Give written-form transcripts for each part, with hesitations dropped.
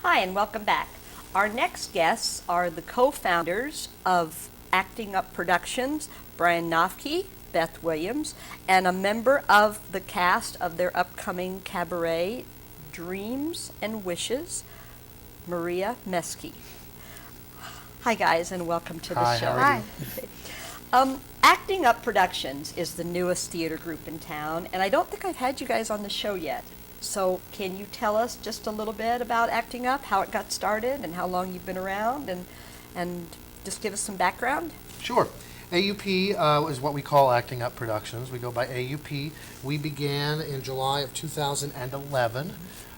Hi, and welcome back. Our next guests are the co-founders of Acting Up Productions, Brian Noffke, Beth Williams, and a member of the cast of their upcoming cabaret, Dreams and Wishes, Maria Meschi. Hi, guys, and welcome to the Hi, show. how are you? Acting Up Productions is the newest theater group in town, and I don't think I've had you guys on the show yet. So can you tell us just a little bit about Acting Up, how it got started, and how long you've been around, and just give us some background? Sure. AUP is what we call Acting Up Productions. We go by AUP. We began in July of 2011.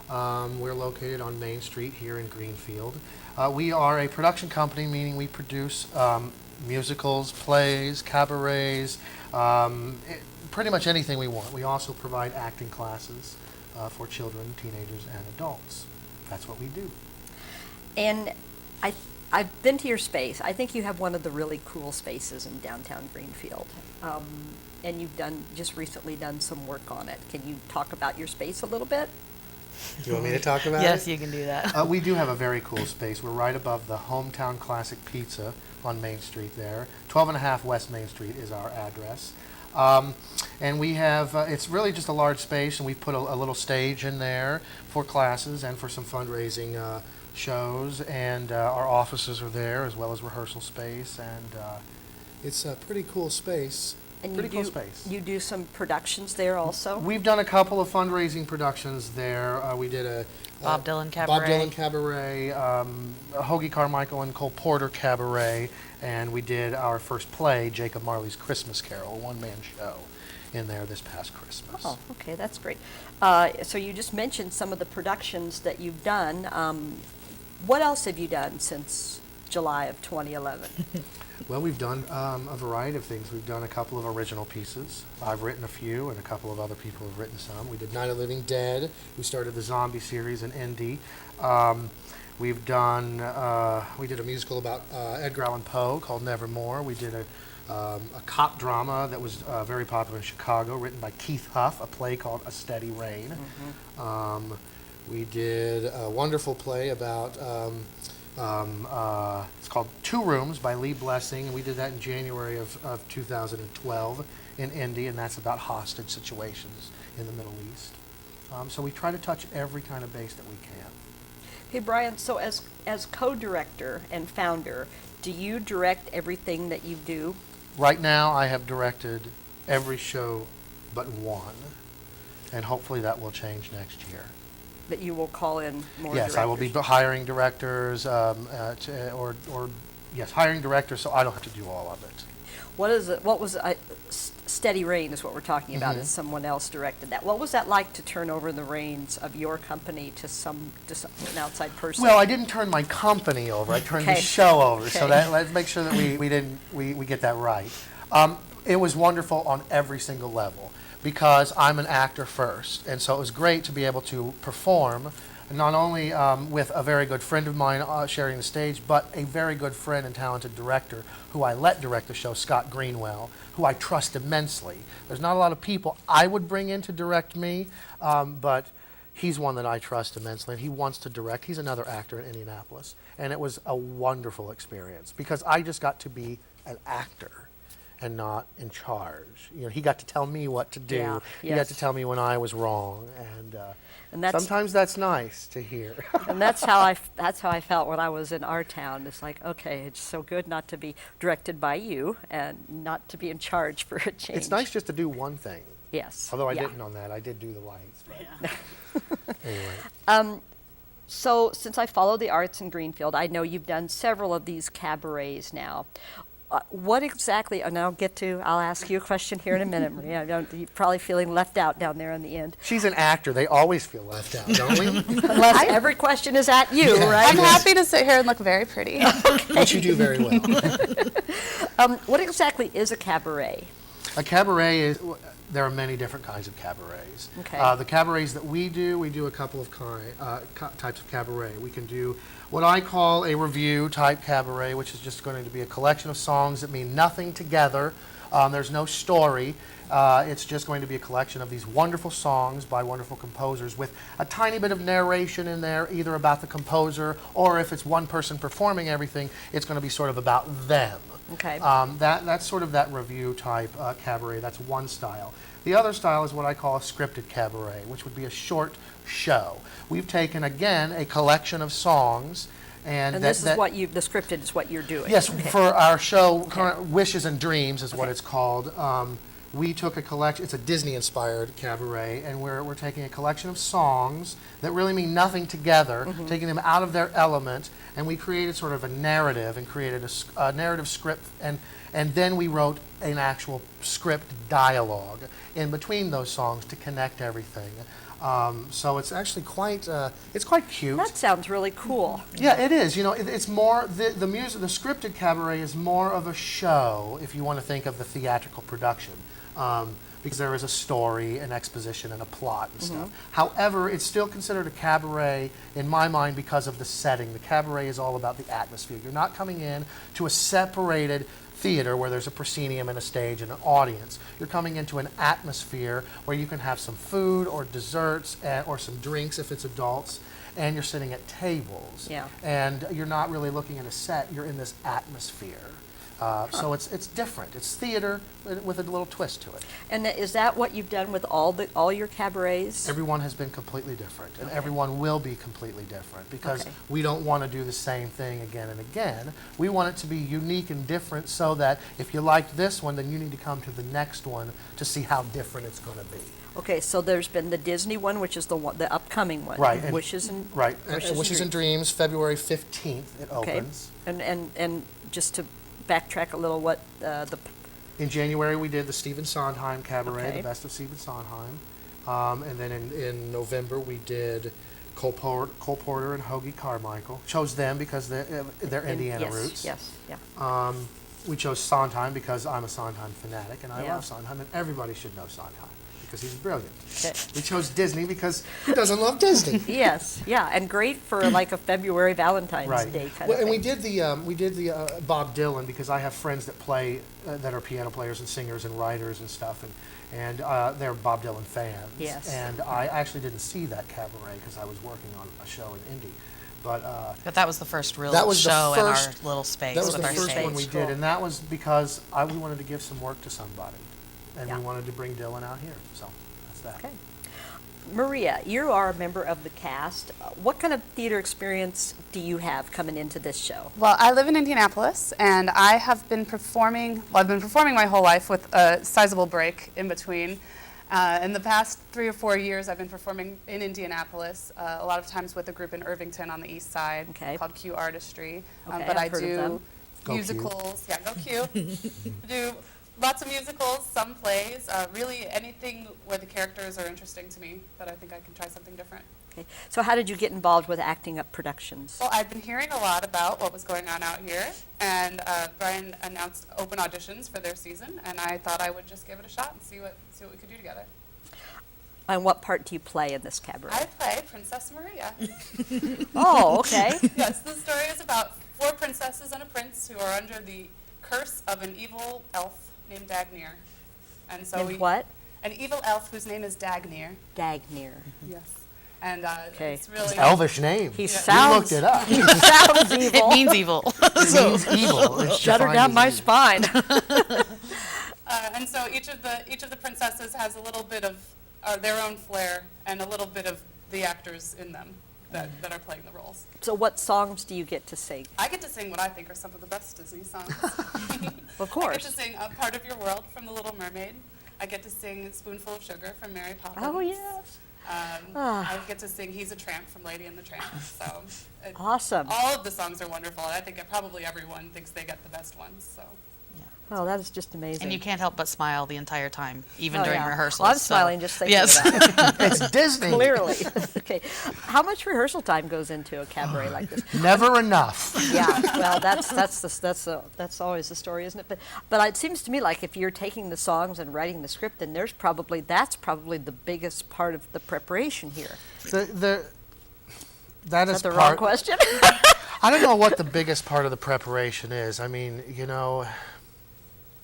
We're located on Main Street here in Greenfield. We are a production company, meaning we produce musicals, plays, cabarets, pretty much anything we want. We also provide acting classes for children, teenagers, and adults. That's what we do. And I've been to your space. I think you have one of the really cool spaces in downtown Greenfield. And you've just recently done some work on it. Can you talk about your space a little bit? Do you want me to talk about it? Yes, you can do that. We do have a very cool space. We're right above the Hometown Classic Pizza on Main Street there. 12.5 West Main Street is our address. And we have, it's really just a large space, and we've put a little stage in there for classes and for some fundraising shows, and our offices are there as well as rehearsal space, and it's a pretty cool space. And pretty cool space. You do some productions there also? We've done a couple of fundraising productions there. We did a Bob Dylan Cabaret. Bob Dylan Cabaret, Hoagie Carmichael and Cole Porter Cabaret, and we did our first play, Jacob Marley's Christmas Carol, a one-man show in there this past Christmas. Oh, okay, that's great. So you just mentioned some of the productions that you've done. What else have you done since July of 2011? Well, we've done a variety of things. We've done a couple of original pieces. I've written a few, and a couple of other people have written some. We did Night of the Living Dead. We started the zombie series in Indy. We've done, we did a musical about Edgar Allan Poe called Nevermore. We did a cop drama that was very popular in Chicago, written by Keith Huff, a play called A Steady Rain. Mm-hmm. We did a wonderful play about it's called Two Rooms by Lee Blessing, and we did that in January of 2012 in Indy, and that's about hostage situations in the Middle East. So we try to touch every kind of base that we can. Hey, Brian, so as co-director and founder, do you direct everything that you do? Right now, I have directed every show but one, and hopefully that will change next year. That you will call in more Yes, directors? I will be hiring directors, hiring directors, so I don't have to do all of it. What is it? What was Steady Rain is what we're talking about, Mm-hmm. and someone else directed that. What was that like to turn over the reins of your company to an outside person? Well, I didn't turn my company over. I turned the Okay. show over. Okay. So let's make sure that we get that right. It was wonderful on every single level because I'm an actor first, and so it was great to be able to perform not only with a very good friend of mine sharing the stage, but a very good friend and talented director who I let direct the show, Scott Greenwell, who I trust immensely. There's not a lot of people I would bring in to direct me, but he's one that I trust immensely, and he wants to direct. He's another actor in Indianapolis, and it was a wonderful experience because I just got to be an actor and not in charge. You know, he got to tell me what to do. Yeah, He got yes. to tell me when I was wrong, And that's sometimes that's nice to hear. and that's how I felt when I was in our town. It's like, okay, it's so good not to be directed by you and not to be in charge for a change. It's nice just to do one thing. Yes. Although I yeah. didn't on that. I did do the lights. But anyway. So since I follow the arts in Greenfield, I know you've done several of these cabarets now. What exactly, and I'll ask you a question here in a minute, Maria. You're probably feeling left out down there in the end. She's an actor. They always feel left out, don't we? Unless every question is at you, Yeah. right? I'm happy to sit here and look very pretty. Which you do very well. What exactly is a cabaret? A cabaret is, there are many different kinds of cabarets. Okay. The cabarets that we do a couple of types of cabaret. We can do what I call a review type cabaret, which is just going to be a collection of songs that mean nothing together There's no story. It's just going to be a collection of these wonderful songs by wonderful composers with a tiny bit of narration in there, either about the composer or if it's one person performing everything, it's going to be sort of about them. Okay. That's sort of that review type cabaret. That's one style. The other style is what I call a scripted cabaret, which would be a short show. We've taken, again, a collection of songs. And this is what the scripted is what you're doing. Yes, okay. for our show, Wishes and Dreams is what it's called. We took a collection, it's a Disney-inspired cabaret, and we're taking a collection of songs that really mean nothing together, taking them out of their element, and we created sort of a narrative and created a narrative script, and then we wrote an actual script dialogue in between those songs to connect everything. So it's actually quite cute. That sounds really cool. Yeah, it is. You know, it's more the music. The scripted cabaret is more of a show, if you want to think of the theatrical production, because there is a story, an exposition, and a plot and stuff. However, it's still considered a cabaret in my mind because of the setting. The cabaret is all about the atmosphere. You're not coming in to a separated theater where there's a proscenium and a stage and an audience. You're coming into an atmosphere where you can have some food or desserts or some drinks if it's adults, and you're sitting at tables. Yeah. And you're not really looking at a set, you're in this atmosphere. So it's different. It's theater with a little twist to it. And is that what you've done with all your cabarets? Everyone has been completely different, and everyone will be completely different because we don't want to do the same thing again and again. We want it to be unique and different so that if you liked this one, then you need to come to the next one to see how different it's going to be. Okay, so there's been the Disney one, which is the upcoming one. Right. And Wishes and Wishes and Dreams, February 15th it opens. And just to backtrack a little, what In January we did the Stephen Sondheim Cabaret, Okay. the best of Stephen Sondheim. And then in November we did Cole Porter and Hoagie Carmichael. Chose them because they're Indiana yes, roots. Yes, yeah. We chose Sondheim because I'm a Sondheim fanatic and I Yeah. love Sondheim, and everybody should know Sondheim because he's brilliant. Okay. We chose Disney because who doesn't love Disney? Yes, yeah, and great for like a February Valentine's Day kind of And thing. we did the Bob Dylan because I have friends that play that are piano players and singers and writers and stuff, and they're Bob Dylan fans. Yes. And I actually didn't see that cabaret because I was working on a show in Indy, but that was the first real that was the show in our first- little space that was with the our first stage. one we did, and that was because we wanted to give some work to somebody, and Yeah. we wanted to bring Dylan out here. So that's that. Okay. Maria, you are a member of the cast. What kind of theater experience do you have coming into this show? Well, I live in Indianapolis, and I have been performing, well, I've been performing my whole life with a sizable break in between. In the past 3 or 4 years, I've been performing in Indianapolis, a lot of times with a group in Irvington on the east side called Q Artistry. Okay, But I've I heard of do them. Go Q. musicals. Yeah, go Q. Do lots of musicals, some plays, really anything where the characters are interesting to me that I think I can try something different. Okay. So how did you get involved with Acting Up Productions? Well, I've been hearing a lot about what was going on out here, and Brian announced open auditions for their season, and I thought I would just give it a shot and see what we could do together. And what part do you play in this I cabaret? play Princess Maria. Oh, okay. Yes, the story is about 4 princesses and a prince who are under the curse of an evil elf named Dagnir. And so And what? An evil elf whose name is Dagnir. Dagnir. Yes. And Okay. it's really Elvish name. He We sounds. looked it up. He sounds It evil. means evil. It means evil. It's Shudder defined down as my evil. spine. and so each of the princesses has a little bit of their own flair and a little bit of the actors in them that are playing the roles. So what songs do you get to sing? I get to sing what I think are some of the best Disney songs. Of I course. get to sing Part of Your World from The Little Mermaid. I get to sing Spoonful of Sugar from Mary Poppins. Oh, yes. I get to sing He's a Tramp from Lady and the Tramp. So Awesome. all of the songs are wonderful, and I think probably everyone thinks they get the best ones. So Oh, that is just amazing. And you can't help but smile the entire time, even Oh, during yeah. rehearsals. Well, I'm so- smiling just thinking yes. about it. It's Disney. Clearly. Okay. How much rehearsal time goes into a cabaret like this? Never enough. Yeah. Well, that's always the story, isn't it? But it seems to me like if you're taking the songs and writing the script, then that's probably the biggest part of the preparation here. That Is is that the part, wrong question? I don't know what the biggest part of the preparation is. I mean, you know,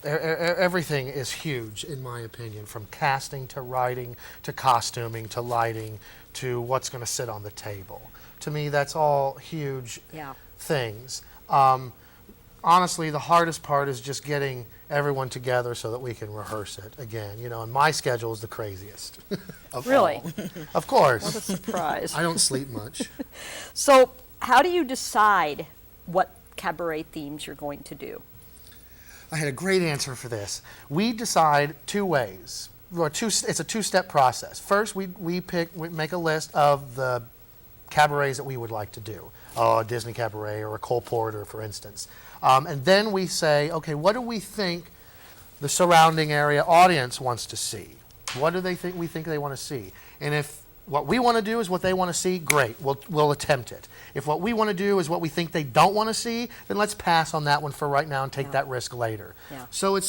everything is huge, in my opinion, from casting to writing to costuming to lighting to what's going to sit on the table. To me, that's all huge things. Honestly, the hardest part is just getting everyone together so that we can rehearse it again. You know, and my schedule is the craziest. Of Really? all. Of course. What a surprise. I don't sleep much. So how do you decide what cabaret themes you're going to do? I had a great answer for this. We decide two ways. Well, it's a two-step process. First, we make a list of the cabarets that we would like to do. A Disney cabaret or a Cole Porter, for instance. And then we say, okay, what do we think the surrounding area audience wants to see? What do they think we think they want to see? And if what we want to do is what they want to see, great, we'll attempt it. If what we want to do is what we think they don't want to see, then let's pass on that one for right now and take that risk later. Yeah. So I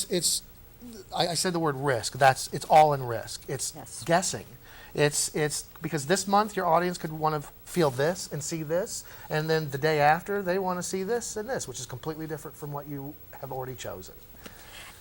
said the word risk. It's all in risk. It's guessing. It's because this month your audience could want to feel this and see this, and then the day after they want to see this and this, which is completely different from what you have already chosen.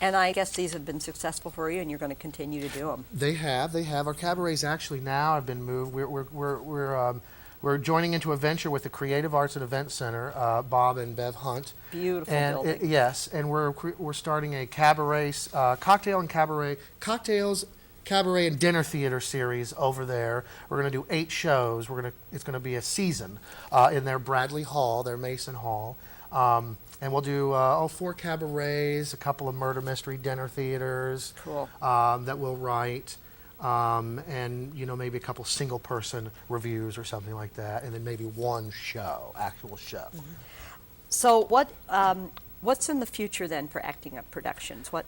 And I guess these have been successful for you, and you're going to continue to do them. They have. Our cabarets actually now have been moved. We're joining into a venture with the Creative Arts and Event Center, Bob and Bev Hunt. Beautiful building. Yes, and we're starting a cabaret, cocktails, cabaret and dinner theater series over there. We're going to do 8 shows. It's going to be a season in their Bradley Hall, their Mason Hall. And we'll do 4 cabarets, a couple of murder mystery dinner theaters. Cool. That we'll write. And maybe a couple single person reviews or something like that, and then maybe one actual show. Mm-hmm. So what's in the future then for Acting Up Productions? What?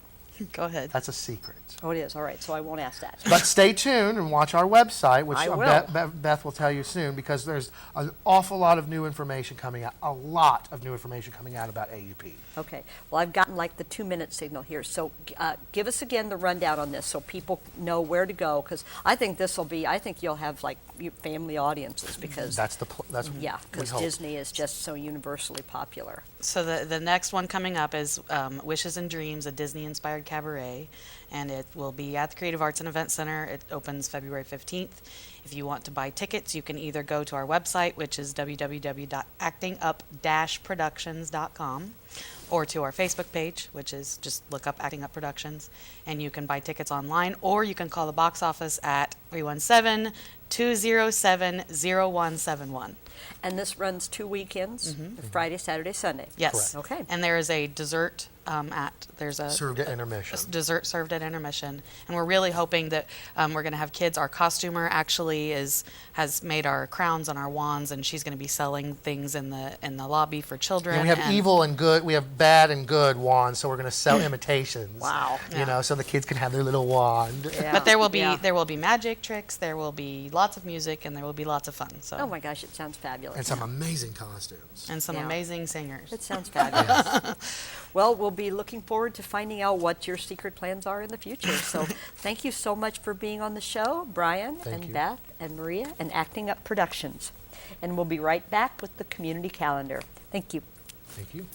Go ahead. That's a secret. Oh, it is. All right. So I won't ask that. But stay tuned and watch our website, which I will. Beth will tell you soon, because there's an awful lot of new information coming out. A lot of new information coming out about AUP. Okay. Well, I've gotten like the 2-minute signal here. So give us again the rundown on this so people know where to go, because I think you'll have like family audiences, because That's because Disney is just so universally popular. So the next one coming up is Wishes and Dreams, a Disney-inspired cabaret, and it will be at the Creative Arts and Event Center. It opens February 15th. If you want to buy tickets, you can either go to our website, which is www.actingup-productions.com, or to our Facebook page, which is just look up Acting Up Productions, and you can buy tickets online, or you can call the box office at 317-207-0171. And this runs 2 weekends, Friday, Saturday, Sunday. Yes. Correct. Okay. And there is a dessert Served at intermission. Dessert served at intermission, and we're really hoping that we're going to have kids. Our costumer actually has made our crowns and our wands, and she's going to be selling things in the lobby for children. And we have evil and good. We have bad and good wands, so we're going to sell imitations. Wow. So the kids can have their little wand. Yeah. But there will be magic tricks. There will be lots of music, and there will be lots of fun. So Oh my gosh, it sounds fabulous. And some amazing costumes. and some Yeah. amazing singers. It sounds fabulous. Well, we'll be looking forward to finding out what your secret plans are in the future. So thank you so much for being on the show, Brian Thank and you. Beth and Maria and Acting Up Productions. And we'll be right back with the community calendar. Thank you. Thank you.